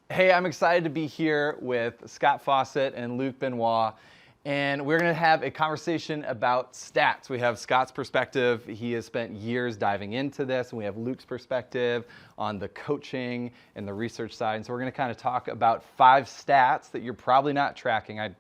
Hey, I'm excited to be here with Scott Fawcett and Luke Benoit, and we're going to have a conversation about stats. We have Scott's perspective. He has spent years diving into this, and we have Luke's perspective on the coaching and the research side. And so we're going to kind of talk about 5 stats that you're probably not tracking. I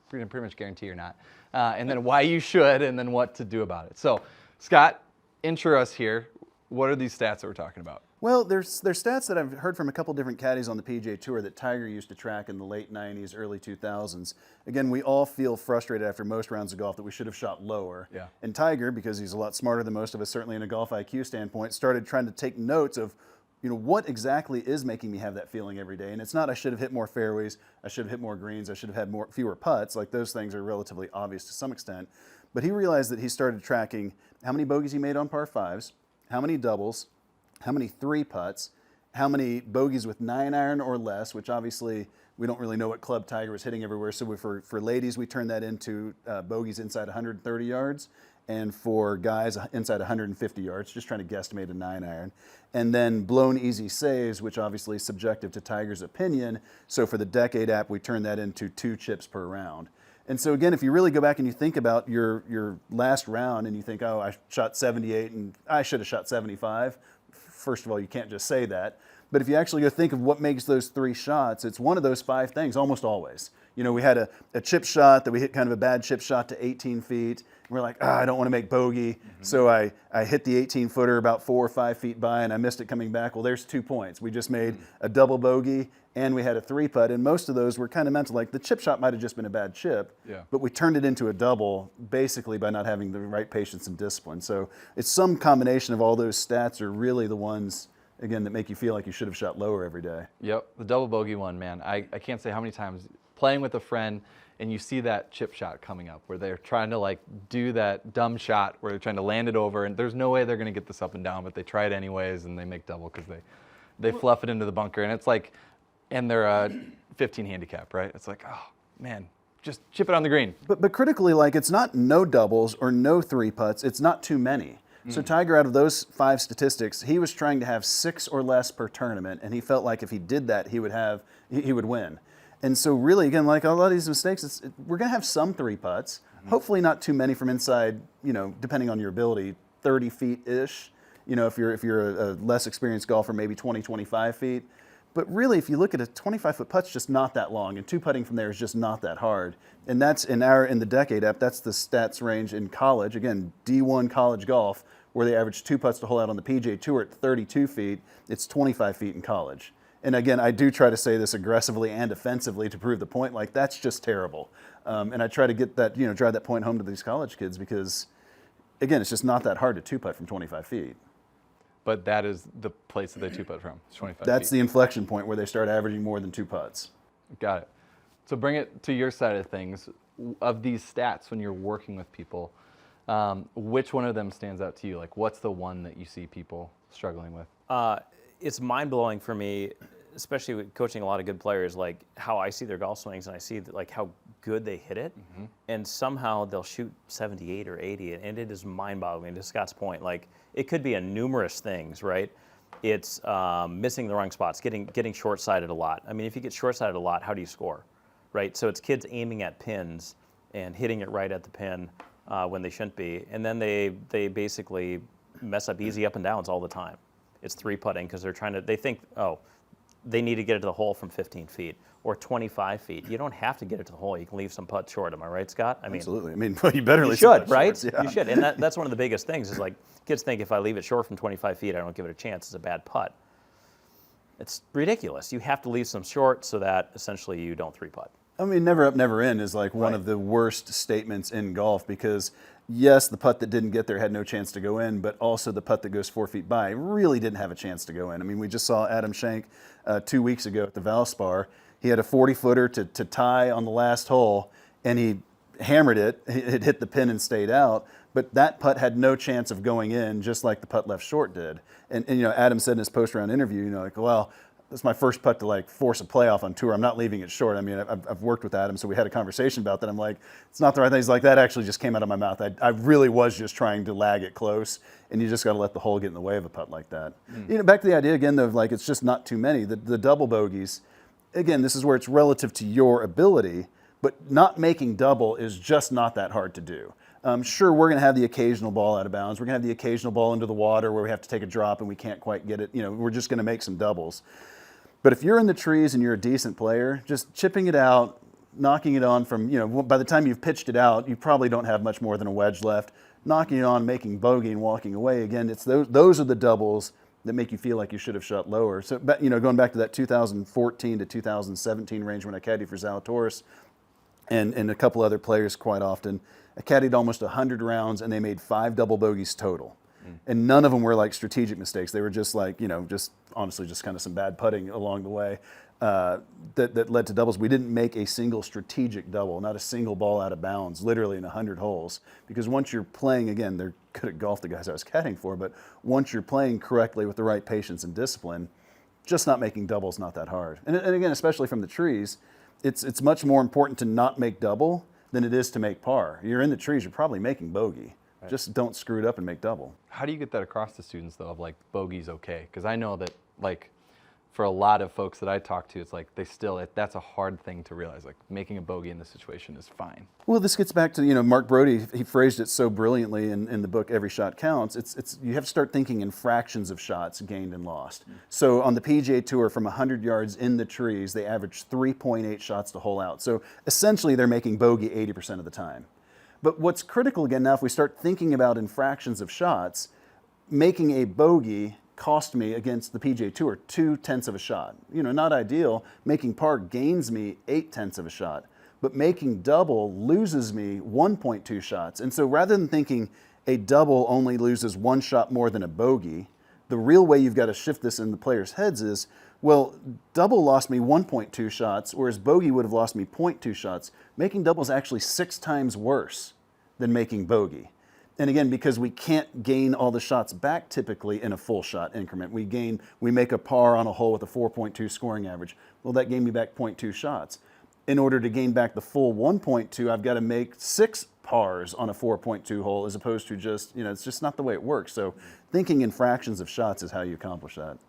pretty much guarantee you're not. And then why you should, and then what to do about it. So, Scott, intro us here. What are these stats that we're talking about? Well, there's stats that I've heard from a couple different caddies on the PGA Tour that Tiger used to track in the late 90s, early 2000s. Again, we all feel frustrated after most rounds of golf that we should have shot lower. Yeah. And Tiger, because he's a lot smarter than most of us, certainly in a golf IQ standpoint, started trying to take notes of, what exactly is making me have that feeling every day. And it's not I should have hit more fairways, I should have hit more greens, I should have had fewer putts. Like, those things are relatively obvious to some extent. But he realized that he started tracking how many bogeys he made on par 5s, how many doubles, how many 3 putts, how many bogeys with 9-iron or less, which obviously we don't really know what club Tiger was hitting everywhere. So for ladies, we turn that into bogeys inside 130 yards, and for guys, inside 150 yards, just trying to guesstimate a 9-iron. And then blown easy saves, which obviously is subjective to Tiger's opinion. So for the Decade app, we turn that into 2 chips per round. And so again, if you really go back and you think about your last round and you think, oh, I shot 78 and I should have shot 75. First of all, you can't just say that. But if you actually go think of what makes those 3 shots, it's one of those 5 things almost always. We had a chip shot that we hit, kind of a bad chip shot to 18 feet. And we're like, I don't want to make bogey. Mm-hmm. So I hit the 18-footer about 4 or 5 feet by and I missed it coming back. Well, there's 2 points. We just made a double bogey and we had a 3-putt. And most of those were kind of mental. Like, the chip shot might have just been a bad chip, but we turned it into a double basically by not having the right patience and discipline. So it's some combination of all those stats are really the ones, again, that make you feel like you should have shot lower every day. Yep, the double bogey one, man. I can't say how many times playing with a friend and you see that chip shot coming up where they're trying to do that dumb shot where they're trying to land it over, and there's no way they're going to get this up and down, but they try it anyways and they make double because they fluff it into the bunker, and it's like, and they're a 15 handicap, right? It's like, oh man, just chip it on the green. But critically, it's not no doubles or no 3 putts, it's not too many. So Tiger, out of those 5 statistics, he was trying to have 6 or less per tournament, and he felt like if he did that, he would win. And so really, again, like a lot of these mistakes, we're going to have some 3 putts, hopefully not too many from inside, depending on your ability, 30 feet-ish. If you're a less experienced golfer, maybe 20, 25 feet. But really, if you look at a 25-foot putt's just not that long, and 2 putting from there is just not that hard. And that's in the Decade app, that's the stats range in college, again, D1 college golf, where they average 2 putts to hole out on the PGA Tour at 32 feet. It's 25 feet in college. And again, I do try to say this aggressively and offensively to prove the point. That's just terrible. And I try to get that, drive that point home to these college kids because, again, it's just not that hard to 2-putt from 25 feet. But that is the place that they 2-putt from. It's 25 That's feet. the inflection point where they start averaging more than 2 putts. Got it. So bring it to your side of things. Of these stats, when you're working with people, which one of them stands out to you? What's the one that you see people struggling with? It's mind-blowing for me, especially with coaching a lot of good players, how I see their golf swings and I see how good they hit it, and somehow they'll shoot 78 or 80, and it is mind-boggling. To Scott's point, it could be a numerous things, right? It's missing the wrong spots, getting short-sighted a lot. I mean, if you get short-sighted a lot, how do you score, right? So it's kids aiming at pins and hitting it right at the pin when they shouldn't be, and then they basically mess up easy up and downs all the time. It's 3-putting because they think, oh, they need to get it to the hole from 15 feet or 25 feet. You don't have to get it to the hole. You can leave some putt short. Am I right, Scott? Absolutely. You better leave some putt right? short. Yeah. You should. And that's one of the biggest things is kids think if I leave it short from 25 feet, I don't give it a chance. It's a bad putt. It's ridiculous. You have to leave some short so that essentially you don't 3-putt. Never up, never in is one of the worst statements in golf because, yes, the putt that didn't get there had no chance to go in, but also the putt that goes 4 feet by really didn't have a chance to go in. We just saw Adam Schenk 2 weeks ago at the Valspar. He had a 40-footer to tie on the last hole, and he hammered it. It hit the pin and stayed out, but that putt had no chance of going in, just like the putt left short did. And Adam said in his post-round interview, well, It's my first putt to like force a playoff on tour. I'm not leaving it short. I mean, I've worked with Adam, so we had a conversation about that. I'm like, it's not the right thing. He's like, that actually just came out of my mouth. I really was just trying to lag it close, and you just got to let the hole get in the way of a putt like that. You know, back to the idea again, though, of like it's just not too many. The double bogeys, again, this is where it's relative to your ability, but not making double is just not that hard to do. Sure, we're going to have the occasional ball out of bounds. We're going to have the occasional ball into the water where we have to take a drop and we can't quite get it. We're just going to make some doubles. But if you're in the trees and you're a decent player, just chipping it out, knocking it on from, by the time you've pitched it out, you probably don't have much more than a wedge left. Knocking it on, making bogey and walking away. Again, it's those are the doubles that make you feel like you should have shot lower. So, going back to that 2014 to 2017 range when I caddied for Zalatoris and a couple other players quite often, I caddied almost 100 rounds and they made 5 double bogeys total. And none of them were like strategic mistakes. They were just like, just honestly just kind of some bad putting along the way that led to doubles. We didn't make a single strategic double, not a single ball out of bounds, literally in 100 holes. Because once you're playing, again, they're good at golf, the guys I was caddying for, but once you're playing correctly with the right patience and discipline, just not making doubles not that hard. And again, especially from the trees, it's much more important to not make double than it is to make par. You're in the trees, you're probably making bogey. Right. Just don't screw it up and make double. How do you get that across to students, though, of like bogey's okay? Because I know that, like, for a lot of folks that I talk to, it's like that's a hard thing to realize. Like, making a bogey in this situation is fine. Well, this gets back to, Mark Brody, he phrased it so brilliantly in the book, Every Shot Counts. It's you have to start thinking in fractions of shots gained and lost. So on the PGA Tour, from 100 yards in the trees, they average 3.8 shots to hole out. So essentially, they're making bogey 80% of the time. But what's critical, again, now if we start thinking about in fractions of shots, making a bogey cost me against the PGA Tour 0.2 of a shot. Not ideal. Making par gains me 0.8 of a shot, but making double loses me 1.2 shots. And so rather than thinking a double only loses 1 shot more than a bogey, the real way you've got to shift this in the players' heads is, well, double lost me 1.2 shots, whereas bogey would have lost me 0.2 shots. Making double is actually 6 times worse than making bogey. And again, because we can't gain all the shots back typically in a full shot increment. We make a par on a hole with a 4.2 scoring average. Well, that gained me back 0.2 shots. In order to gain back the full 1.2, I've got to make 6 pars on a 4.2 hole as opposed to just, it's just not the way it works. So thinking in fractions of shots is how you accomplish that.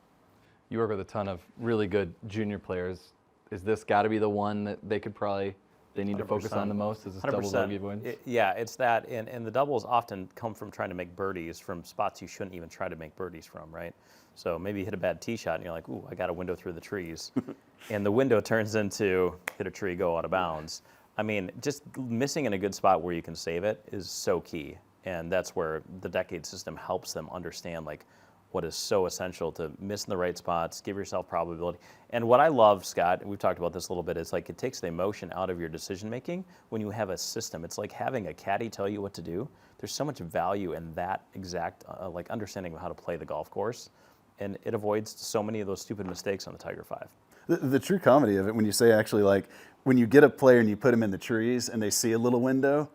You work with a ton of really good junior players. Is this got to be the one that they need to focus on the most? Is this double bogey avoidance? Yeah, it's that. And the doubles often come from trying to make birdies from spots you shouldn't even try to make birdies from, right? So maybe you hit a bad tee shot and you're like, ooh, I got a window through the trees. And the window turns into hit a tree, go out of bounds. I mean, just missing in a good spot where you can save it is so key. And that's where the decade system helps them understand, like, what is so essential to miss in the right spots, give yourself probability. And what I love, Scott, and we've talked about this a little bit, is like it takes the emotion out of your decision making when you have a system. It's like having a caddy tell you what to do. There's so much value in that exact like understanding of how to play the golf course, and it avoids so many of those stupid mistakes on the Tiger 5. The true comedy of it, when you say actually, like, when you get a player and you put them in the trees and they see a little window,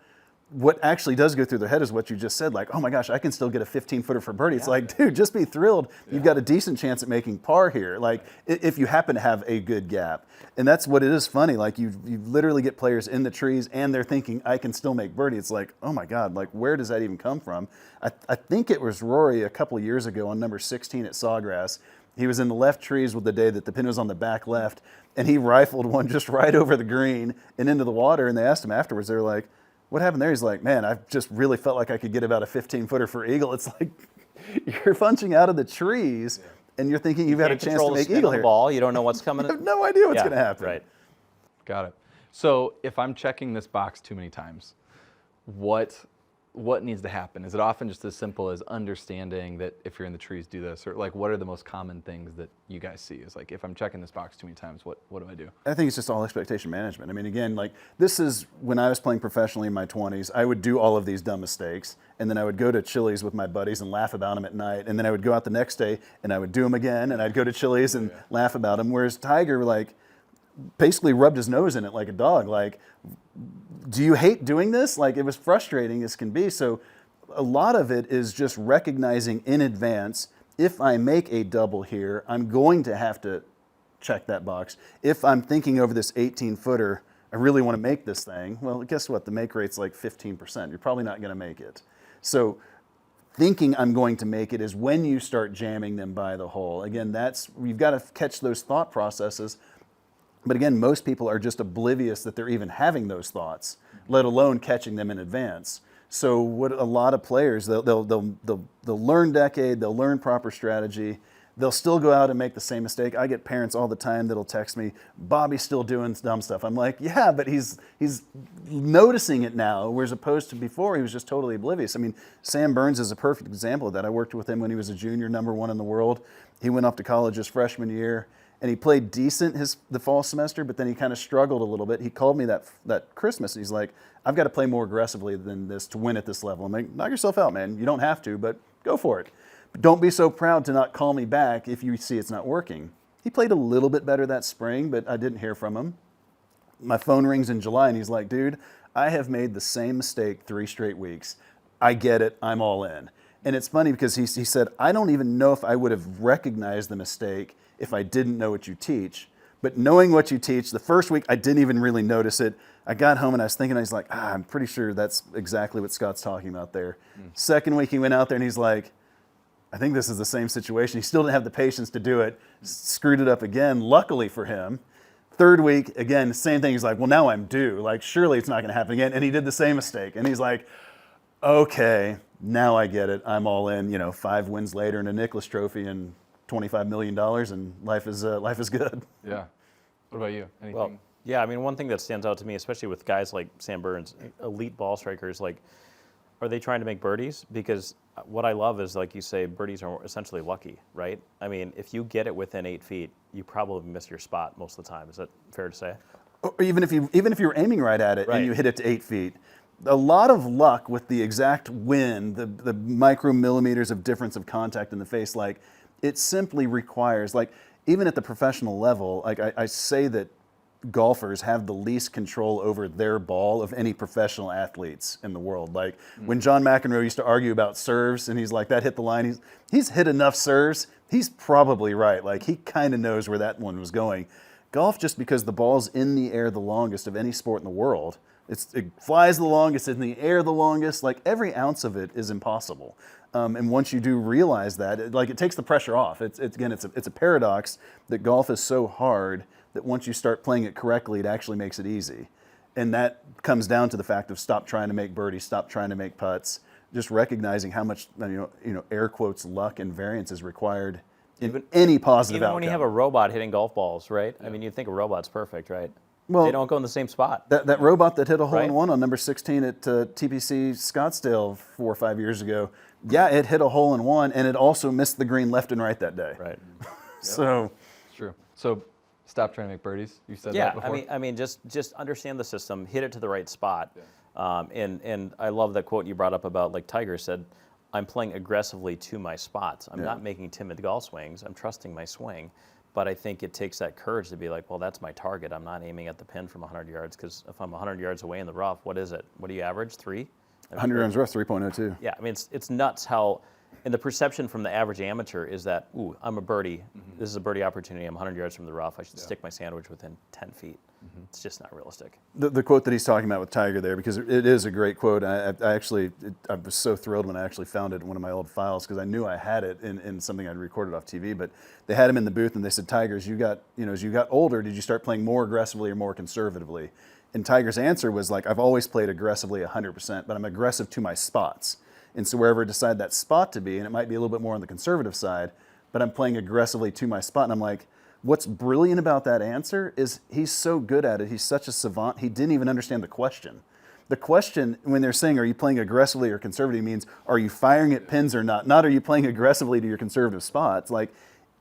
what actually does go through their head is what you just said, like, oh my gosh, I can still get a 15-footer for birdie. It's like, dude, just be thrilled. You've got a decent chance at making par here, like, if you happen to have a good gap. And that's what it is funny. Like, you literally get players in the trees and they're thinking, I can still make birdie. It's like, oh my God, like, where does that even come from? I think it was Rory a couple of years ago on number 16 at Sawgrass. He was in the left trees with the day that the pin was on the back left, and he rifled one just right over the green and into the water. And they asked him afterwards, they were like, what happened there? He's like, man, I just really felt like I could get about a 15-footer for eagle. It's like you're punching out of the trees, and you're thinking you've got a chance to make eagle here. Ball, you don't know what's coming. You have no idea what's going to happen. Right. Got it. So if I'm checking this box too many times, what needs to happen? Is it often just as simple as understanding that if you're in the trees, do this? Or like, what are the most common things that you guys see? Is like, if I'm checking this box too many times, what do I do? I think it's just all expectation management. I mean, again, like, this is when I was playing professionally in my 20s, I would do all of these dumb mistakes. And then I would go to Chili's with my buddies and laugh about them at night. And then I would go out the next day and I would do them again. And I'd go to Chili's and laugh about them. Whereas Tiger, like, basically rubbed his nose in it like a dog. Like, do you hate doing this? Like, it was frustrating as can be. So a lot of it is just recognizing in advance, if I make a double here, I'm going to have to check that box. If I'm thinking over this 18-footer, I really want to make this thing. Well, guess what? The make rate's like 15%. You're probably not going to make it. So thinking I'm going to make it is when you start jamming them by the hole. Again, you've got to catch those thought processes. But again, most people are just oblivious that they're even having those thoughts, let alone catching them in advance. So what a lot of players, they'll learn decade, they'll learn proper strategy, they'll still go out and make the same mistake. I get parents all the time that'll text me, Bobby's still doing dumb stuff. I'm like, yeah, but he's noticing it now, whereas opposed to before, he was just totally oblivious. I mean, Sam Burns is a perfect example of that. I worked with him when he was a junior, #1 in the world. He went off to college his freshman year, and he played decent the fall semester, but then he kind of struggled a little bit. He called me that Christmas, and he's like, I've got to play more aggressively than this to win at this level. I'm like, knock yourself out, man. You don't have to, but go for it. But don't be so proud to not call me back if you see it's not working. He played a little bit better that spring, but I didn't hear from him. My phone rings in July, and he's like, dude, I have made the same mistake 3 straight weeks. I get it. I'm all in. And it's funny because he said, I don't even know if I would have recognized the mistake if I didn't know what you teach. But knowing what you teach, the first week I didn't even really notice it. I got home and I was thinking, I was like, I'm pretty sure that's exactly what Scott's talking about there. Second week he went out there and he's like, I think this is the same situation. He still didn't have the patience to do it, screwed it up again, luckily for him. Third week, again, same thing. He's like, well, now I'm due. Like, surely it's not going to happen again. And he did the same mistake. And he's like, okay, now I get it. I'm all in. 5 wins later and a Nicklaus Trophy and $25 million, and life is good. Yeah. What about you? Anything? Well, yeah, I mean, one thing that stands out to me, especially with guys like Sam Burns, elite ball strikers, like, are they trying to make birdies? Because what I love is, like you say, birdies are essentially lucky, right? I mean, if you get it within 8 feet, you probably miss your spot most of the time. Is that fair to say? Or even if you're aiming right at it Right. and you hit it to 8 feet, a lot of luck with the exact wind, the micromillimeters of difference of contact in the face, like, it simply requires, like, even at the professional level, like I say that golfers have the least control over their ball of any professional athletes in the world. Like when John McEnroe used to argue about serves and he's like, that hit the line, he's hit enough serves, he's probably right. Like he kind of knows where that one was going. Golf, just because the ball's in the air the longest of any sport in the world, it flies the longest, in the air the longest, like every ounce of it is impossible. And once you do realize that, it takes the pressure off. It's a paradox that golf is so hard that once you start playing it correctly, it actually makes it easy. And that comes down to the fact of stop trying to make birdies, stop trying to make putts, just recognizing how much air quotes luck and variance is required in any positive outcome. Even when you have a robot hitting golf balls, right? Yeah. I mean, you'd think a robot's perfect, right? Well, they don't go in the same spot. That robot that hit a hole in Right. one on number 16 at TPC Scottsdale 4 or 5 years ago, yeah, it hit a hole in one, and it also missed the green left and right that day. Right. So, It's true. So stop trying to make birdies. You said Yeah, that before. I mean, just understand the system, hit it to the right spot. Yeah. And I love that quote you brought up about, like Tiger said, I'm playing aggressively to my spots. I'm not making timid golf swings. I'm trusting my swing. But I think it takes that courage to be like, well, that's my target. I'm not aiming at the pin from 100 yards, because if I'm 100 yards away in the rough, what is it? What do you average? 3? 100 runs rough, 3.02. Yeah, I mean, it's nuts how, and the perception from the average amateur is that, ooh, I'm a birdie. Mm-hmm. This is a birdie opportunity. I'm 100 yards from the rough. I should stick my sandwich within 10 feet. Mm-hmm. It's just not realistic. The quote that he's talking about with Tiger there, because it is a great quote. I was so thrilled when I actually found it in one of my old files, because I knew I had it in something I'd recorded off TV. But they had him in the booth and they said, Tiger, as you got older, did you start playing more aggressively or more conservatively? And Tiger's answer was like, I've always played aggressively 100%, but I'm aggressive to my spots. And so wherever I decide that spot to be, and it might be a little bit more on the conservative side, but I'm playing aggressively to my spot. And I'm like, what's brilliant about that answer is he's so good at it. He's such a savant. He didn't even understand the question. The question, when they're saying, are you playing aggressively or conservatively, means, are you firing at pins or not? Not, are you playing aggressively to your conservative spots? Like,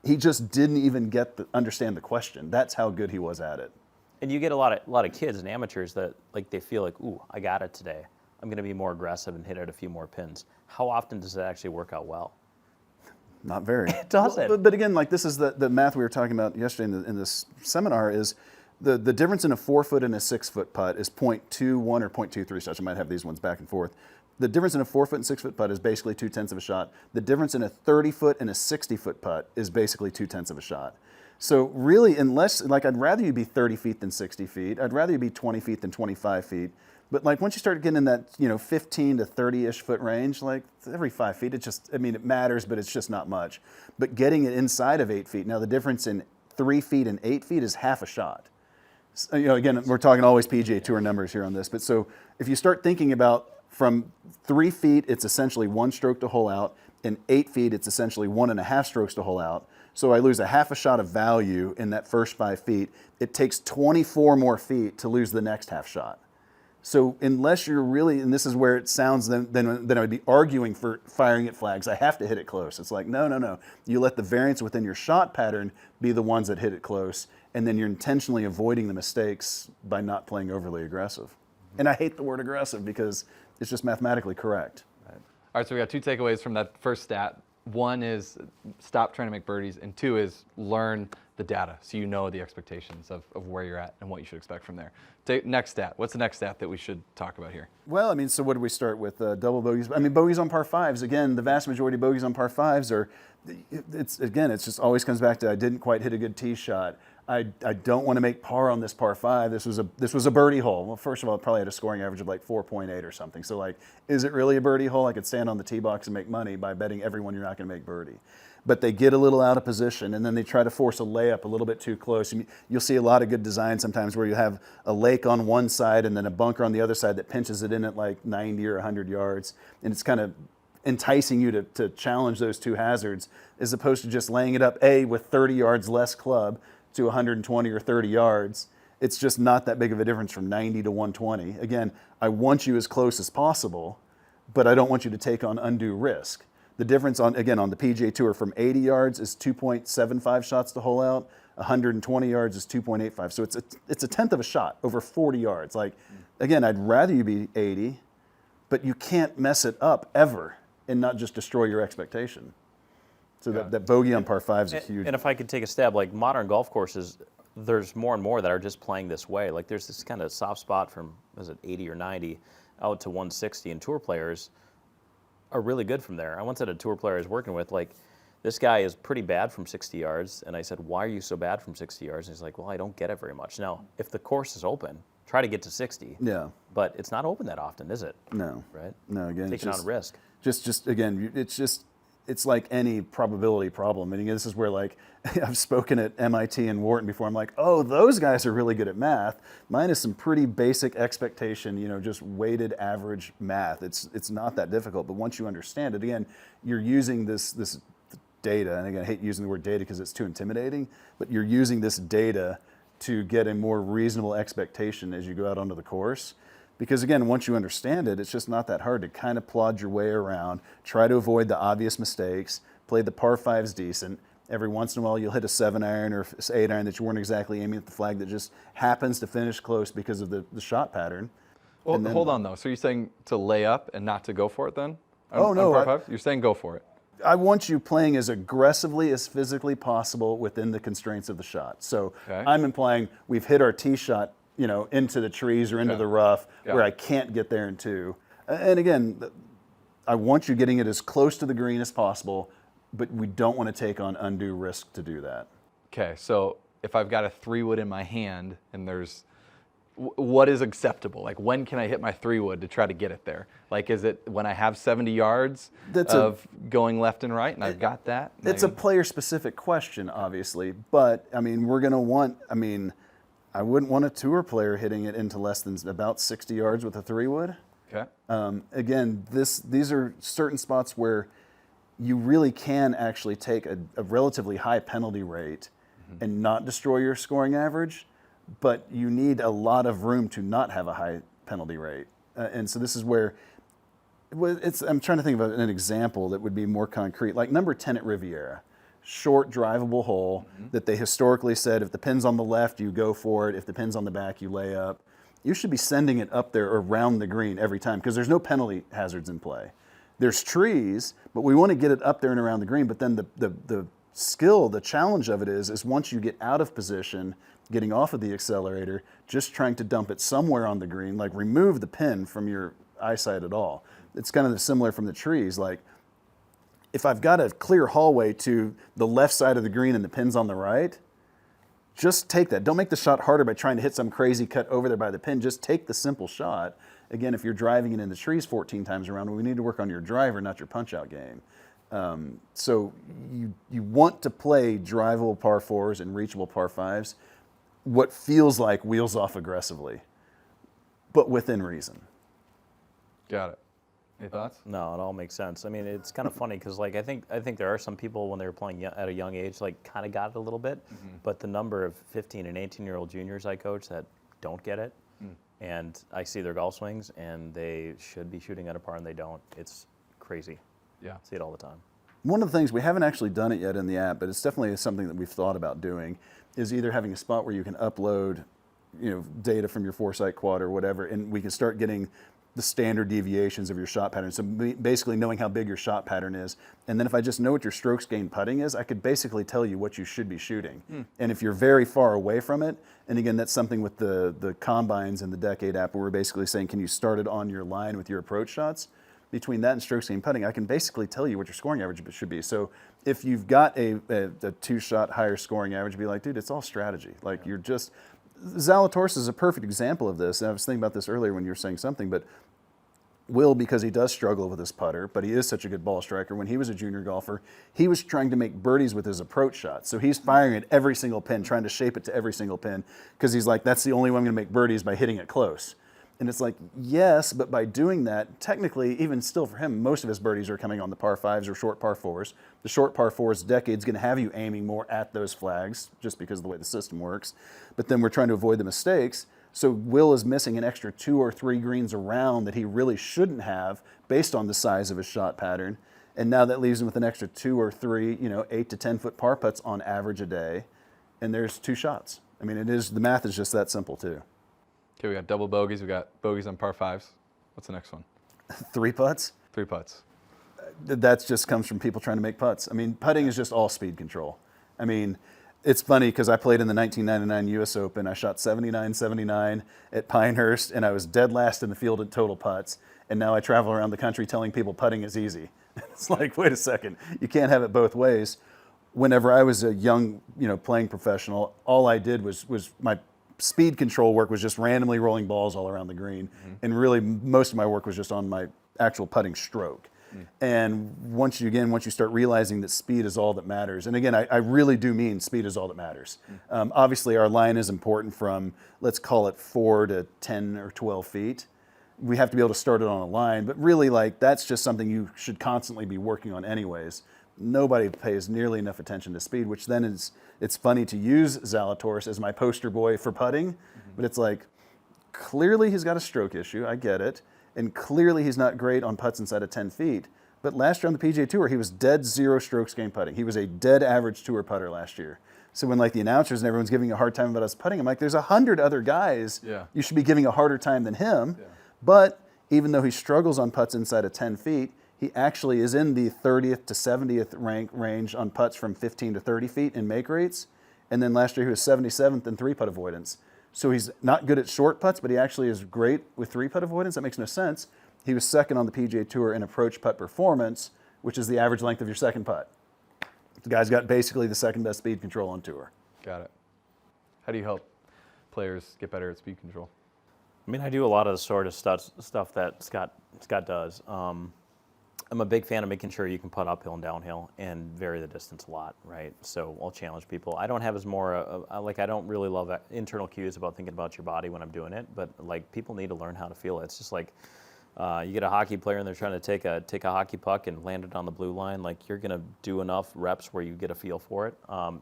he just didn't even understand the question. That's how good he was at it. And you get a lot of kids and amateurs that, like, they feel like, ooh, I got it today. I'm going to be more aggressive and hit at a few more pins. How often does that actually work out well? Not very. It doesn't. But again, like, this is the math we were talking about yesterday in this seminar, is the difference in a 4-foot and a 6-foot putt is 0.21 or 0.23 shots. I might have these ones back and forth. The difference in a 4-foot and 6-foot putt is basically 0.2 of a shot. The difference in a 30-foot and a 60-foot putt is basically 0.2 of a shot. So really, unless, like, I'd rather you be 30 feet than 60 feet. I'd rather you be 20 feet than 25 feet. But like, once you start getting in that, 15 to 30-ish foot range, like every 5 feet, it matters, but it's just not much. But getting it inside of 8 feet, now the difference in 3 feet and 8 feet is half a shot. Again, we're talking always PGA Tour numbers here on this, but so if you start thinking about from 3 feet, it's essentially 1 stroke to hole out, and 8 feet, it's essentially 1.5 strokes to hole out. So I lose a half a shot of value in that first 5 feet. It takes 24 more feet to lose the next half shot. So unless you're really, and this is where it sounds, then I would be arguing for firing at flags. I have to hit it close. It's like, no. You let the variance within your shot pattern be the ones that hit it close, and then you're intentionally avoiding the mistakes by not playing overly aggressive. And I hate the word aggressive because it's just mathematically correct. All right, so we got 2 takeaways from that first stat. 1 is stop trying to make birdies, and 2 is learn the data so you know the expectations of where you're at and what you should expect from there. Next stat. What's the next stat that we should talk about here? Well, I mean, so what do we start with? Double bogeys. I mean, bogeys on par 5s. Again, the vast majority of bogeys on par 5s are, it's just always comes back to I didn't quite hit a good tee shot. I don't want to make par on this par 5. This was a birdie hole. Well, first of all, it probably had a scoring average of like 4.8 or something. So like, is it really a birdie hole? I could stand on the tee box and make money by betting everyone you're not going to make birdie. But they get a little out of position, and then they try to force a layup a little bit too close. You'll see a lot of good design sometimes where you have a lake on one side and then a bunker on the other side that pinches it in at like 90 or 100 yards. And it's kind of enticing you to challenge those 2 hazards as opposed to just laying it up, with 30 yards less club to 120 or 30 yards. It's just not that big of a difference from 90 to 120. Again, I want you as close as possible, but I don't want you to take on undue risk. The difference on the PGA Tour from 80 yards is 2.75 shots to hole out. 120 yards is 2.85. So it's a tenth of a shot over 40 yards. Like, again, I'd rather you be 80, but you can't mess it up ever and not just destroy your expectation. So that bogey on par 5 is huge. And if I could take a stab, like modern golf courses, there's more and more that are just playing this way. Like there's this kind of soft spot from, 80 or 90 out to 160, and tour players are really good from there. I once had a tour player I was working with, like, this guy is pretty bad from 60 yards, and I said, why are you so bad from 60 yards? And he's like, well, I don't get it very much. Now, if the course is open, try to get to 60. Yeah. But it's not open that often, is it? No. Right? No, again, taking on a risk. It's like any probability problem. And again, this is where, like, I've spoken at MIT and Wharton before. I'm like, oh, those guys are really good at math. Mine is some pretty basic expectation, just weighted average math. It's not that difficult. But once you understand it, again, you're using this data. And again, I hate using the word data because it's too intimidating. But you're using this data to get a more reasonable expectation as you go out onto the course. Because again, once you understand it, it's just not that hard to kind of plod your way around, try to avoid the obvious mistakes, play the par 5s decent. Every once in a while, you'll hit a 7-iron or 8-iron that you weren't exactly aiming at the flag that just happens to finish close because of the shot pattern. Well, hold on though. So you're saying to lay up and not to go for it then? Oh, no. On par 5? You're saying go for it. I want you playing as aggressively as physically possible within the constraints of the shot. So I'm implying we've hit our tee shot into the trees or into the rough where I can't get there in 2. And again, I want you getting it as close to the green as possible, but we don't want to take on undue risk to do that. Okay, so if I've got a 3-wood in my hand and what is acceptable? Like, when can I hit my 3-wood to try to get it there? Like, is it when I have 70 yards of going left and right and I've got that? It's a player-specific question, obviously, but I mean, we're going to want, I wouldn't want a tour player hitting it into less than about 60 yards with a 3-wood. Okay. Again, these are certain spots where you really can actually take a relatively high penalty rate and not destroy your scoring average, but you need a lot of room to not have a high penalty rate. And so this is where I'm trying to think of an example that would be more concrete, like number 10 at Riviera. Short, drivable hole that they historically said, if the pin's on the left, you go for it. If the pin's on the back, you lay up. You should be sending it up there around the green every time because there's no penalty hazards in play. There's trees, but we want to get it up there and around the green. But then the skill, the challenge of it is once you get out of position, getting off of the accelerator, just trying to dump it somewhere on the green, like remove the pin from your eyesight at all. It's kind of similar from the trees. Like, if I've got a clear hallway to the left side of the green and the pin's on the right, just take that. Don't make the shot harder by trying to hit some crazy cut over there by the pin. Just take the simple shot. Again, if you're driving it in the trees 14 times around, we need to work on your driver, not your punch-out game. So you want to play drivable par 4s and reachable par 5s. what feels like wheels off aggressively, but within reason. Got it. Any thoughts? No, it all makes sense. I mean, it's kind of funny because, like, I think there are some people when they were playing at a young age, like, kind of got it a little bit. But the number of 15 and 18-year-old juniors I coach that don't get it, and I see their golf swings, and they should be shooting at a par, and they don't. It's crazy. Yeah. I see it all the time. One of the things, we haven't actually done it yet in the app, but it's definitely something that we've thought about doing, is either having a spot where you can upload, data from your foresight quad or whatever, and we can start getting the standard deviations of your shot pattern. So basically knowing how big your shot pattern is. And then if I just know what your strokes gained putting is, I could basically tell you what you should be shooting. And if you're very far away from it, and again, that's something with the combines and the Decade app where we're basically saying, can you start it on your line with your approach shots? Between that and strokes gained putting, I can basically tell you what your scoring average should be. So if you've got a two-shot higher scoring average, be like, dude, it's all strategy. Like you're just, Zalatoris is a perfect example of this. And I was thinking about this earlier when you were saying something, but Will, because he does struggle with his putter, but he is such a good ball striker. When he was a junior golfer, he was trying to make birdies with his approach shot. So he's firing at every single pin, trying to shape it to every single pin, because he's like, that's the only way I'm going to make birdies, by hitting it close. And it's like, yes, but by doing that, technically, even still for him, most of his birdies are coming on the par fives or short par fours. The short par fours Decade's going to have you aiming more at those flags, just because of the way the system works. But then we're trying to avoid the mistakes. So Will is missing an extra 2 or 3 greens around that he really shouldn't have based on the size of his shot pattern. And now that leaves him with an extra 2 or 3, 8 to 10 foot par putts on average a day. And there's 2 shots. I mean, the math is just that simple too. Okay, we got double bogeys. We got bogeys on par fives. What's the next one? 3 putts? 3 putts. That just comes from people trying to make putts. I mean, putting is just all speed control. I mean, it's funny because I played in the 1999 U.S. Open. I shot 79-79 at Pinehurst, and I was dead last in the field at total putts. And now I travel around the country telling people putting is easy. It's like, wait a second, you can't have it both ways. Whenever I was a young, playing professional, all I did was my speed control work was just randomly rolling balls all around the green. And really, most of my work was just on my actual putting stroke. And once you start realizing that speed is all that matters, and again, I really do mean speed is all that matters. Obviously, our line is important from, let's call it 4 to 10 or 12 feet. We have to be able to start it on a line, but really, that's just something you should constantly be working on anyways. Nobody pays nearly enough attention to speed, which then it's funny to use Zalatoris as my poster boy for putting, but it's like, clearly he's got a stroke issue, I get it. And clearly he's not great on putts inside of 10 feet. But last year on the PGA Tour, he was dead 0 strokes gained putting. He was a dead average tour putter last year. So when the announcers and everyone's giving a hard time about us putting, I'm like, there's 100 other guys you should be giving a harder time than him. Yeah. But even though he struggles on putts inside of 10 feet, he actually is in the 30th to 70th range on putts from 15 to 30 feet in make rates. And then last year he was 77th in 3-putt avoidance. So he's not good at short putts, but he actually is great with 3-putt avoidance. That makes no sense. He was second on the PGA Tour in approach putt performance, which is the average length of your second putt. The guy's got basically the second best speed control on tour. Got it. How do you help players get better at speed control? I mean, I do a lot of the sort of stuff that Scott does. I'm a big fan of making sure you can putt uphill and downhill and vary the distance a lot, right? So I'll challenge people. I don't have as more, I don't really love internal cues about thinking about your body when I'm doing it, but people need to learn how to feel it. It's just like you get a hockey player and they're trying to take a hockey puck and land it on the blue line. You're going to do enough reps where you get a feel for it.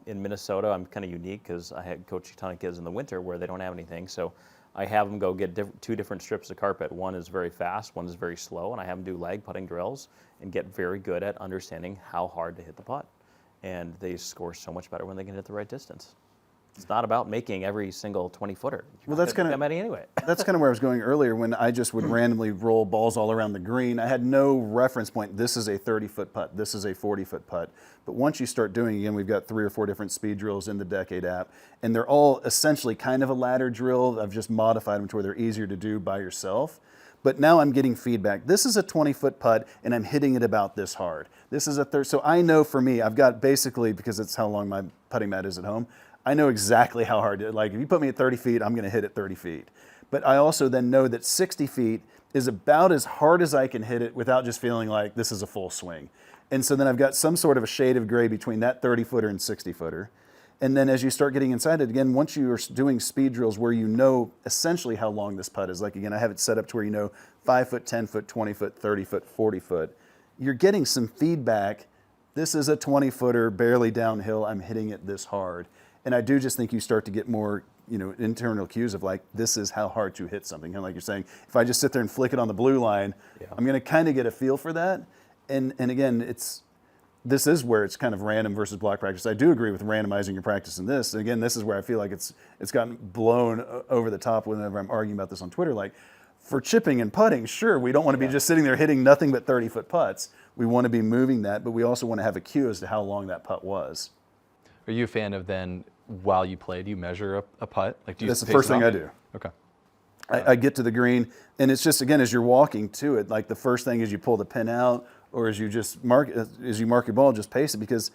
In Minnesota, I'm kind of unique because I had coached a ton of kids in the winter where they don't have anything. So I have them go get 2 different strips of carpet. One is very fast, one is very slow, and I have them do lag putting drills and get very good at understanding how hard to hit the putt. And they score so much better when they can hit the right distance. It's not about making every single 20-footer. Well, that's kind of anyway. That's kind of where I was going earlier when I just would randomly roll balls all around the green. I had no reference point. This is a 30-foot putt. This is a 40-foot putt. But once you start doing, again, we've got 3 or 4 different speed drills in the Decade app, and they're all essentially kind of a ladder drill. I've just modified them to where they're easier to do by yourself. But now I'm getting feedback. This is a 20-foot putt, and I'm hitting it about this hard. This is a third. So I know for me, I've got basically, because it's how long my putting mat is at home, I know exactly how hard to, if you put me at 30 feet, I'm going to hit it 30 feet. But I also then know that 60 feet is about as hard as I can hit it without just feeling like this is a full swing. And so then I've got some sort of a shade of gray between that 30-footer and 60-footer. And then as you start getting inside it, again, once you are doing speed drills where you know essentially how long this putt is, like again, I have it set up to where you know 5 foot, 10 foot, 20 foot, 30 foot, 40 foot, you're getting some feedback. This is a 20-footer, barely downhill. I'm hitting it this hard. And I do just think you start to get more, internal cues of like, this is how hard to hit something. Kind of like you're saying, if I just sit there and flick it on the blue line, I'm going to kind of get a feel for that. And again, this is where it's kind of random versus block practice. I do agree with randomizing your practice in this. And again, this is where I feel like it's gotten blown over the top whenever I'm arguing about this on Twitter. Like, for chipping and putting, sure, we don't want to be just sitting there hitting nothing but 30-foot putts. We want to be moving that, but we also want to have a cue as to how long that putt was. Are you a fan of then, while you play, do you measure a putt? Like, do you That's the first thing I do. Okay. I get to the green, and it's just, again, as you're walking to it, like the first thing is you pull the pin out, or as you just mark your ball, just pace it, because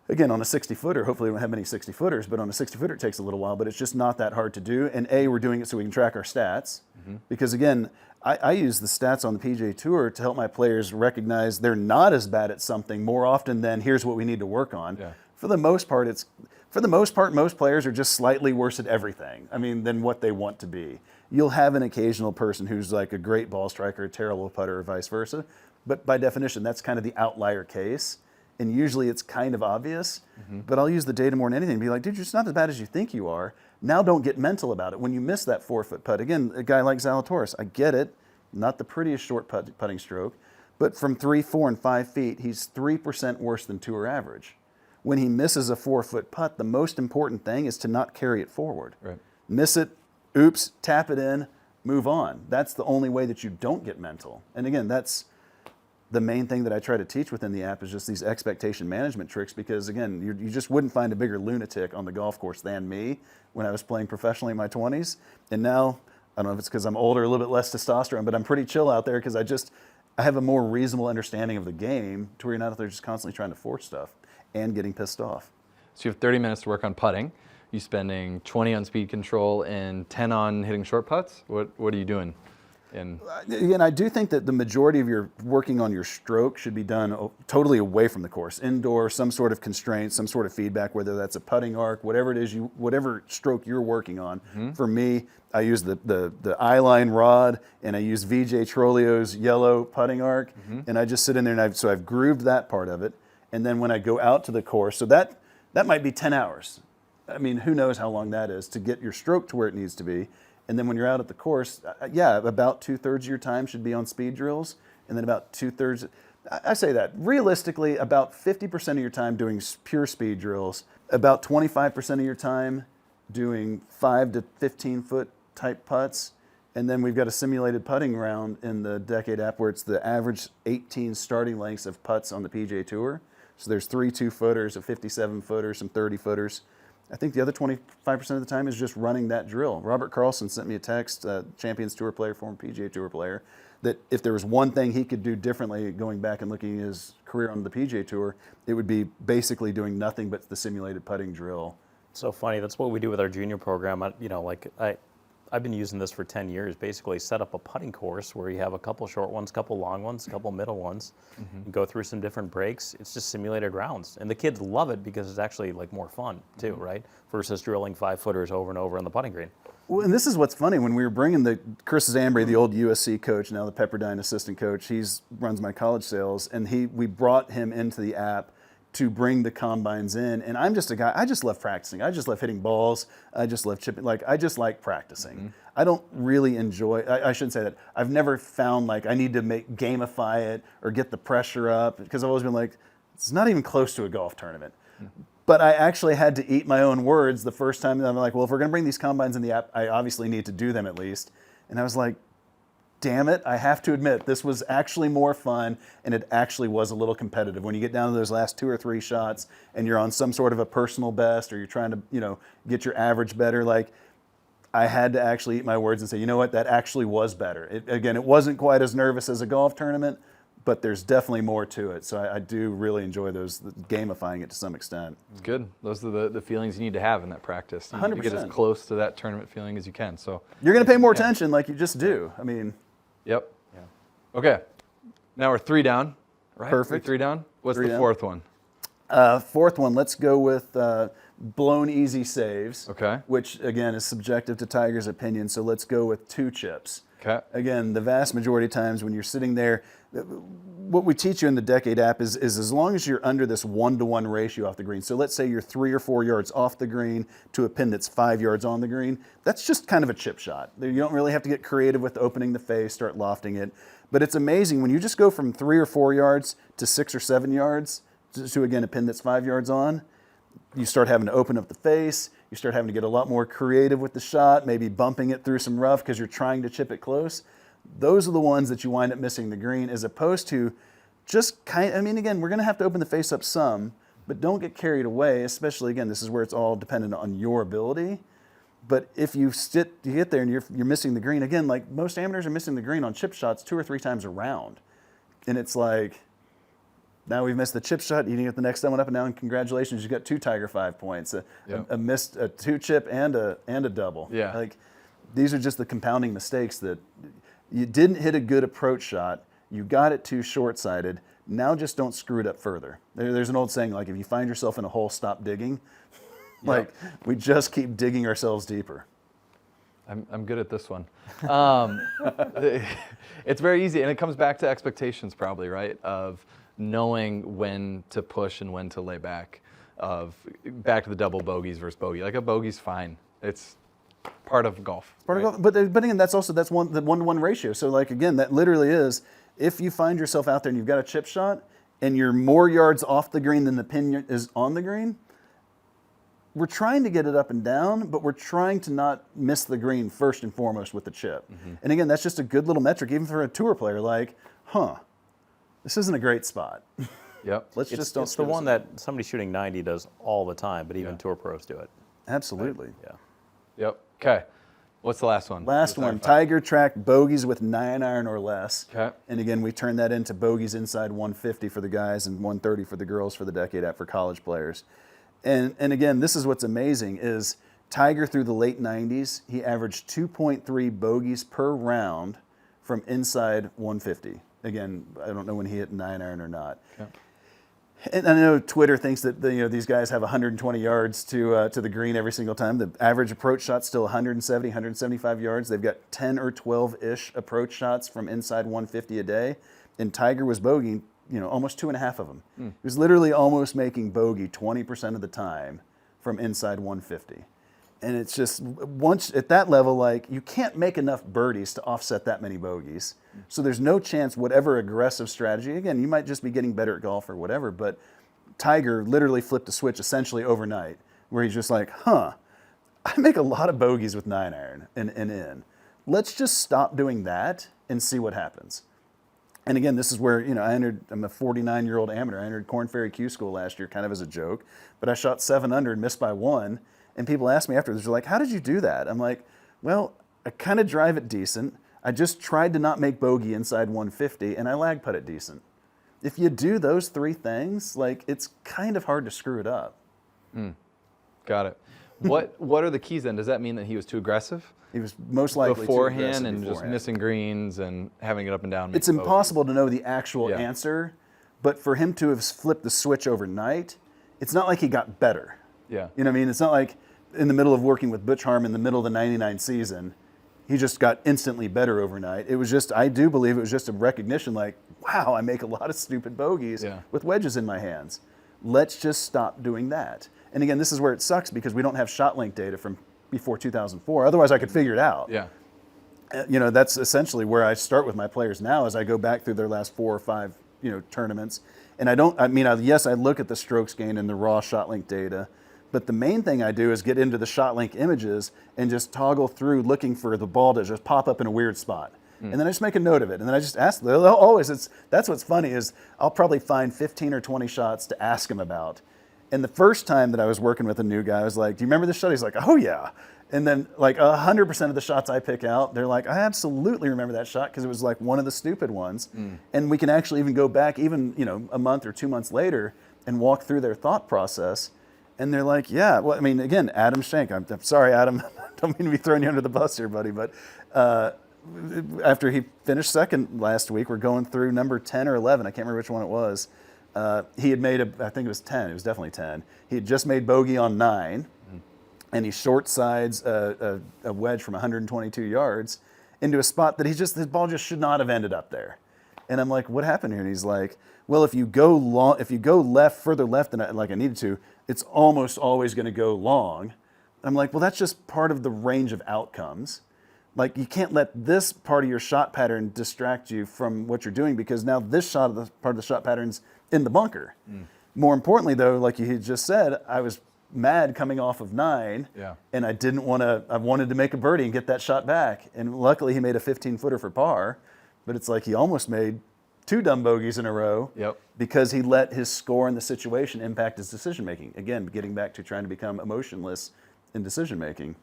again, on a 60-footer, hopefully we don't have many 60-footers, but on a 60-footer it takes a little while, but it's just not that hard to do. And we're doing it so we can track our stats. Because again, I use the stats on the PGA Tour to help my players recognize they're not as bad at something more often than here's what we need to work on. Yeah. For the most part, most players are just slightly worse at everything, than what they want to be. You'll have an occasional person who's like a great ball striker, a terrible putter, or vice versa. But by definition, that's kind of the outlier case. And usually it's kind of obvious, but I'll use the data more than anything and be like, dude, you're just not as bad as you think you are. Now don't get mental about it. When you miss that 4-foot putt, again, a guy like Zalatoris, I get it, not the prettiest short putting stroke, but from 3, 4, and 5 feet, he's 3% worse than tour average. When he misses a 4-foot putt, the most important thing is to not carry it forward. Right. Miss it, oops, tap it in, move on. That's the only way that you don't get mental. And again, that's the main thing that I try to teach within the app is just these expectation management tricks, because again, you just wouldn't find a bigger lunatic on the golf course than me when I was playing professionally in my 20s. And now, I don't know if it's because I'm older, a little bit less testosterone, but I'm pretty chill out there because I have a more reasonable understanding of the game to where you're not out there just constantly trying to force stuff and getting pissed off. So you have 30 minutes to work on putting. You spending 20 on speed control and 10 on hitting short putts? What are you doing? Again, I do think that the majority of your working on your stroke should be done totally away from the course, indoor, some sort of constraint, some sort of feedback, whether that's a putting arc, whatever it is, whatever stroke you're working on. For me, I use the eye-line rod, and I use VJ Trollio's yellow putting arc, and I just sit in there, and I've grooved that part of it, and then when I go out to the course, so that might be 10 hours. Who knows how long that is to get your stroke to where it needs to be. And then when you're out at the course, about 2/3 of your time should be on speed drills. And then about 2/3, I say that, realistically, about 50% of your time doing pure speed drills, about 25% of your time doing 5 to 15 foot type putts. And then we've got a simulated putting round in the Decade app where it's the average 18 starting lengths of putts on the PGA Tour. So there's 3 2-footers, a 57-footer, some 30-footers. I think the other 25% of the time is just running that drill. Robert Carlson sent me a text, Champions Tour player, former PGA Tour player, that if there was one thing he could do differently going back and looking at his career on the PGA Tour, it would be basically doing nothing but the simulated putting drill. So funny. That's what we do with our junior program. I've been using this for 10 years. Basically, set up a putting course where you have a couple short ones, couple long ones, couple middle ones, and go through some different breaks. It's just simulated rounds, and the kids love it because it's actually like more fun too, right? Versus drilling 5-footers over and over on the putting green. Well, and this is what's funny when we were bringing Chris Ambre, the old USC coach, now the Pepperdine assistant coach. He runs my college sales, and we brought him into the app to bring the combines in. And I'm just a guy, I just love practicing. I just love hitting balls. I just love chipping. I just like practicing. I don't really enjoy, I shouldn't say that. I've never found I need to gamify it or get the pressure up, because I've always been like, it's not even close to a golf tournament. But I actually had to eat my own words the first time. I'm like, well, if we're going to bring these combines in the app, I obviously need to do them at least. And I was like, damn it, I have to admit, this was actually more fun, and it actually was a little competitive. When you get down to those last 2 or 3 shots and you're on some sort of a personal best, or you're trying to, get your average better, I had to actually eat my words and say, you know what, that actually was better. It wasn't quite as nervous as a golf tournament, but there's definitely more to it. So I do really enjoy gamifying it to some extent. It's good. Those are the feelings you need to have in that practice. You 100%. get as close to that tournament feeling as you can. So you're going to pay more attention like you just do. Yep. Yeah. Okay. Now we're 3 down. Right? Perfect. 3 down. What's 3 the down. 4th one? Fourth one, let's go with blown easy saves. Okay. Which, again, is subjective to Tiger's opinion, so let's go with 2 chips. Okay. Again, the vast majority of times when you're sitting there, what we teach you in the Decade app is as long as you're under this 1-to-1 ratio off the green, so let's say you're 3 or 4 yards off the green to a pin that's 5 yards on the green, that's just kind of a chip shot. You don't really have to get creative with opening the face, start lofting it. But it's amazing when you just go from 3 or 4 yards to 6 or 7 yards to again, a pin that's 5 yards on, you start having to open up the face, you start having to get a lot more creative with the shot, maybe bumping it through some rough because you're trying to chip it close. Those are the ones that you wind up missing the green, as opposed to just again, we're going to have to open the face up some, but don't get carried away, especially, again, this is where it's all dependent on your ability. But if you get there and you're missing the green, again, like most amateurs are missing the green on chip shots 2 or 3 times a round. And it's like, now we've missed the chip shot, you didn't get the next one up, and now congratulations, you got 2 Tiger 5 points, a missed a 2 chip and a double. Yeah. Like, these are just the compounding mistakes that you didn't hit a good approach shot, you got it too short-sighted, now just don't screw it up further. There's an old saying, like, if you find yourself in a hole, stop digging. Like, we just keep digging ourselves deeper. I'm good at this one. It's very easy, and it comes back to expectations probably, right? Of knowing when to push and when to lay back. Back to the double bogeys versus bogey. Like, a bogey's fine. It's part of golf. Part of golf. But again, that's the 1-to-1 ratio. So, like, again, that literally is, if you find yourself out there and you've got a chip shot and you're more yards off the green than the pin is on the green, we're trying to get it up and down, but we're trying to not miss the green first and foremost with the chip. Mm-hmm. And again, that's just a good little metric, even for a tour player, like, this isn't a great spot. Yep. It's the one that somebody shooting 90 does all the time, but even tour pros do it. Absolutely. Right? Yeah. Yep. Okay. What's the last one? Last one, Tiger tracked bogeys with 9-iron or less. Okay. And again, we turn that into bogeys inside 150 for the guys and 130 for the girls for the Decade app for college players. And again, this is what's amazing is Tiger through the late 90s, he averaged 2.3 bogeys per round from inside 150. Again, I don't know when he hit 9-iron or not. Okay. And I know Twitter thinks that these guys have 120 yards to the green every single time. The average approach shot's still 170, 175 yards. They've got 10 or 12-ish approach shots from inside 150 a day. And Tiger was bogeying, almost 2.5 of them. He was literally almost making bogey 20% of the time from inside 150. And it's just, once at that level, like, you can't make enough birdies to offset that many bogeys. So there's no chance whatever aggressive strategy, again, you might just be getting better at golf or whatever, but Tiger literally flipped a switch essentially overnight where he's just like, I make a lot of bogeys with 9-iron and in. Let's just stop doing that and see what happens. And again, this is where, I'm a 49-year-old amateur. I entered Korn Ferry Q School last year kind of as a joke, but I shot 7 under and missed by 1. And people ask me afterwards, they're like, how did you do that? I'm like, well, I kind of drive it decent. I just tried to not make bogey inside 150, and I lag putt it decent. If you do those 3 things, like, it's kind of hard to screw it up. Got it. What are the keys then? Does that mean that he was too aggressive? He was most likely beforehand too and beforehand. Just missing greens and having it up and down. It's impossible to know the actual answer, but for him to have flipped the switch overnight, it's not like he got better. Yeah. You know what I mean? It's not like in the middle of working with Butch Harmon in the middle of the 99 season, he just got instantly better overnight. It was just, I do believe it was just a recognition like, wow, I make a lot of stupid bogeys with wedges in my hands. Let's just stop doing that. And again, this is where it sucks because we don't have shot link data from before 2004. Otherwise, I could figure it out. Yeah. That's essentially where I start with my players now as I go back through their last 4 or 5, tournaments. And I look at the strokes gained and the raw shot link data, but the main thing I do is get into the shot link images and just toggle through looking for the ball to just pop up in a weird spot. And then I just make a note of it. And then I just ask, that's what's funny is I'll probably find 15 or 20 shots to ask him about. And the first time that I was working with a new guy, I was like, do you remember this shot? He's like, oh yeah. And then like 100% of the shots I pick out, they're like, I absolutely remember that shot because it was like one of the stupid ones. And we can actually even go back even, a month or 2 months later and walk through their thought process. And they're like, yeah, well, I mean, again, Adam Schenk, I'm sorry, Adam, don't mean to be throwing you under the bus here, buddy, but after he finished second last week, we're going through number 10 or 11, I can't remember which one it was. He had made I think it was 10. It was definitely 10. He had just made bogey on 9, and he short sides a wedge from 122 yards into a spot that his ball just should not have ended up there. And I'm like, what happened here? And he's like, well, if you go further left than I needed to, it's almost always going to go long. I'm like, well, that's just part of the range of outcomes. Like, you can't let this part of your shot pattern distract you from what you're doing, because now this part of the shot pattern's in the bunker. More importantly, though, like you had just said, I was mad coming off of 9, and I wanted to make a birdie and get that shot back. And luckily he made a 15-footer for par, but it's like he almost made 2 dumb bogeys in a row because he let his score and the situation impact his decision making. Again, getting back to trying to become emotionless in decision making.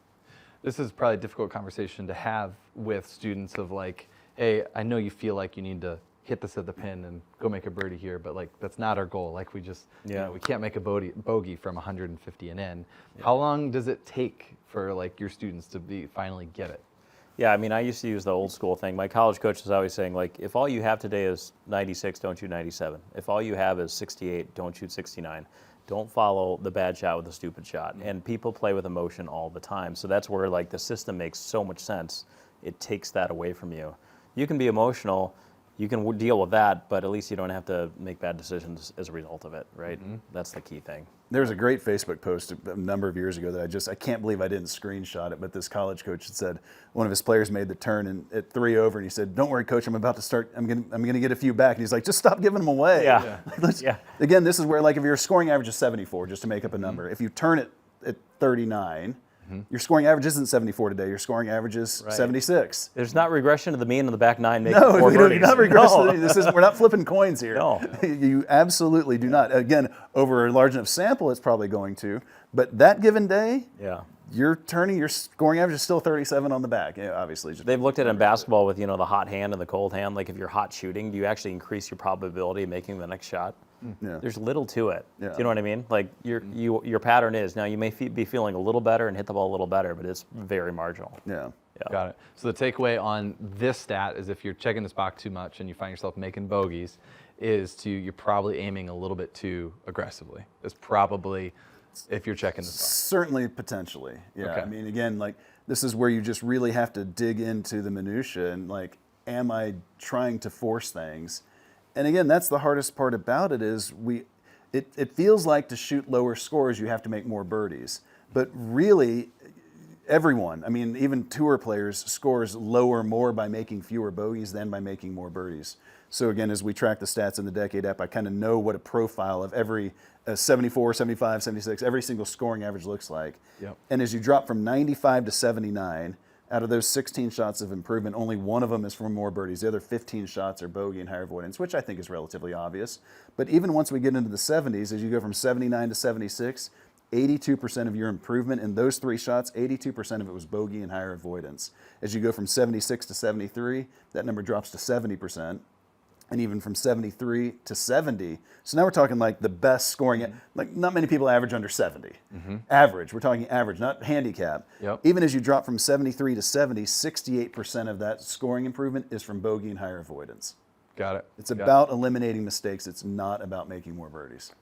This is probably a difficult conversation to have with students of like, hey, I know you feel like you need to hit this at the pin and go make a birdie here, but like that's not our goal. Like we just, we can't make a bogey from 150 and in. How long does it take for like your students to finally get it? Yeah, I mean, I used to use the old school thing. My college coach was always saying, like, if all you have today is 96, don't shoot 97. If all you have is 68, don't shoot 69. Don't follow the bad shot with a stupid shot. And people play with emotion all the time. So that's where like the system makes so much sense. It takes that away from you. You can be emotional, you can deal with that, but at least you don't have to make bad decisions as a result of it, right? That's the key thing. There was a great Facebook post a number of years ago that I can't believe I didn't screenshot it, but this college coach had said one of his players made the turn and at 3 over, and he said, "Don't worry, coach, I'm gonna get a few back." And he's like, "Just stop giving them away." Again, this is where, like, if your scoring average is 74, just to make up a number, if you turn it at 39, your scoring average isn't 74 today. Your scoring average is 76. There's not regression to the mean in the back 9 making No, 4 we birdies. don't not regress. No. We're not flipping coins here. No. You absolutely do not. Again, over a large enough sample, it's probably going to. But that given day, your scoring average is still 37 on the back. Yeah, obviously. They've looked at it in basketball with, the hot hand and the cold hand. Like if you're hot shooting, do you actually increase your probability of making the next shot? There's little to it. Do you know what I mean? Like your pattern is, now you may be feeling a little better and hit the ball a little better, but it's very marginal. Got it. So the takeaway on this stat is if you're checking this box too much and you find yourself making bogeys, you're probably aiming a little bit too aggressively. It's probably if you're checking this box. Certainly, potentially. Yeah. I mean, again, like this is where you just really have to dig into the minutia and like, am I trying to force things? And again, that's the hardest part about it is it feels like to shoot lower scores, you have to make more birdies. But really, everyone, I mean, even tour players, scores lower more by making fewer bogeys than by making more birdies. So again, as we track the stats in the Decade app, I kind of know what a profile of every 74, 75, 76, every single scoring average looks like. And as you drop from 95 to 79, out of those 16 shots of improvement, only one of them is for more birdies. The other 15 shots are bogey and higher avoidance, which I think is relatively obvious. But even once we get into the 70s, as you go from 79 to 76, 82% of your improvement in those 3 shots, 82% of it was bogey and higher avoidance. As you go from 76 to 73, that number drops to 70%. And even from 73 to 70. So now we're talking like the best scoring. Like not many people average under 70. Average, we're talking average, not handicap. Even as you drop from 73 to 70, 68% of that scoring improvement is from bogey and higher avoidance. Got it. It's about eliminating mistakes. It's not about making more birdies.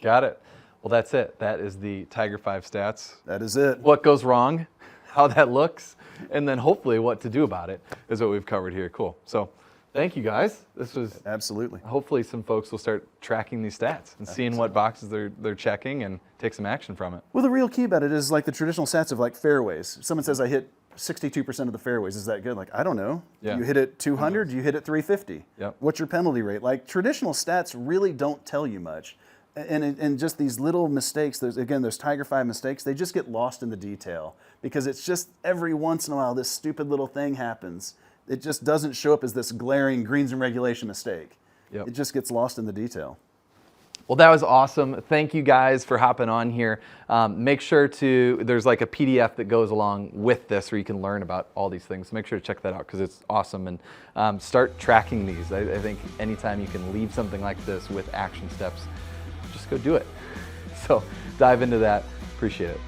Got it. Well, that's it. That is the Tiger 5 stats. That is it. What goes wrong, how that looks, and then hopefully what to do about it is what we've covered here. Cool. So thank you, guys. This was absolutely. Hopefully some folks will start tracking these stats and seeing what boxes they're checking and take some action from it. Well, the real key about it is like the traditional stats of like fairways. Someone says I hit 62% of the fairways. Is that good? Like, I don't know. You hit it 200, you hit it 350. What's your penalty rate? Like traditional stats really don't tell you much. And just these little mistakes, those Tiger 5 mistakes, they just get lost in the detail because it's just every once in a while this stupid little thing happens. It just doesn't show up as this glaring greens and regulation mistake. It just gets lost in the detail. Well, that was awesome. Thank you guys for hopping on here. Make sure there's like a PDF that goes along with this where you can learn about all these things. Make sure to check that out because it's awesome and start tracking these. I think anytime you can leave something like this with action steps, just go do it. So dive into that. Appreciate it.